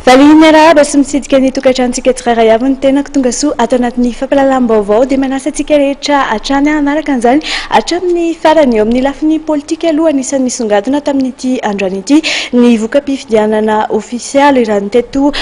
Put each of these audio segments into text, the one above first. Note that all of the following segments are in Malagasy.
Valiny arahaba sy mitsidika ny tokantrantsika tsirairay avy ny tenako tonga soa ato anatin'ny fampalalam-baovao dia manasa antsika rehetra hatrany manaraka an'izany hatramin'ny farany eo amin'ny lafin'ny politika aloha anisan'ny misongadina tamin'ity androany ity ny voka-pifidianana ofisialy raha ny teto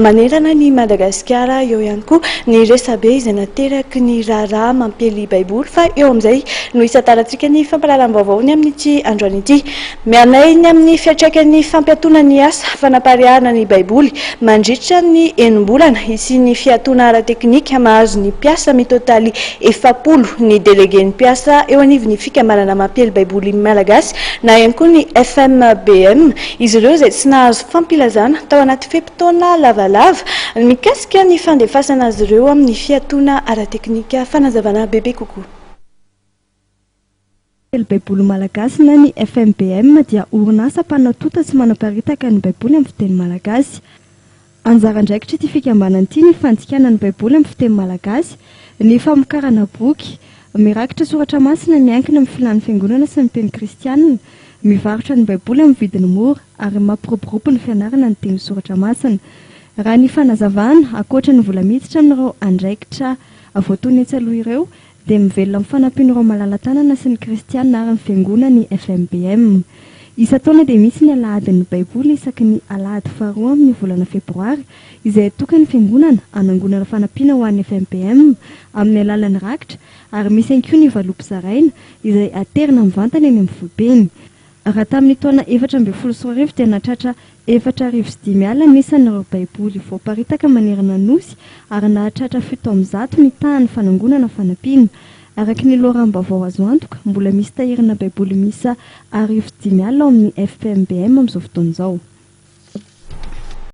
manerana ny Madagasikara eo ihany koa ny resabe izay nateraky ny raharaha mampely baiboly fa eo amin'izay no isatarantsika ny fampalalam-baovao ny amin'ity androany ity mianay ny amin'ny fiatraikan'ny fampiatona ny asa fanapariahana ny baiboly mandritra ny enim-bolana isy ny fiatoana ara-teknika mahazo ny mpiasa mitotaly 70 ny délégué ny mpiasa eo anivon'ny fikamarana mampely baiboly malagasy na ihany koa ny FMBM izy ireo izay tsy nahazo fampilazana tao anaty fepitaona lavalava mikasika ny fandefasana azy ireo amin'ny fiatoana ara-teknika fanazavana bebe kokoa. Baiboly malagasy na ny FMBM dia orinasa mpanao tota sy manaparitaka ny baiboly amin'ny fiteny malagasy. Anjara ndraikitra ity fikambanana ity ny fanjikana ny baiboly amin'ny fiteny malagasy, ny famokarana boky, mirakitra soratra masina miankina amin'ny filan'ny fiangonana sy ny teny kristianina, mivarotra ny baiboly amin'ny vidiny mora ary mampiroborobo ny fianarana ny teny soratra masina. Raha ny fanazavana akoatra ny vola miditra amin'ireo andraikitra voatony etsaloha ireo dia mivelona amin'ny fanampian'ireo malala-tanana sy ny kristianina ary ny fiangonana ny FMBM. Isan-taona dia misy ny alahadin'ny baiboly isaky ny alahady faharoa amin'ny volana febroary izay tokany fiangonana anangonana fanampiana ho an'ny FMBM amin'ny alalan'ny rakitra ary misy ihany koa ny valopizaraina izay aterina mivantana eny amin'ny foibeny. Raha tamin'ny taona 2014 dia nahatratra 405 alina ny isan'ireo baiboly voaparitaka manerana nosy ary nahatratra 700 ny tahan'ny fanangonana fanampiana. Araka ny loharam-baovao azo antoka mbola misy tahirana baiboly misa 5,000 alina ao amin'ny FMBM amin'izao fotoana izao.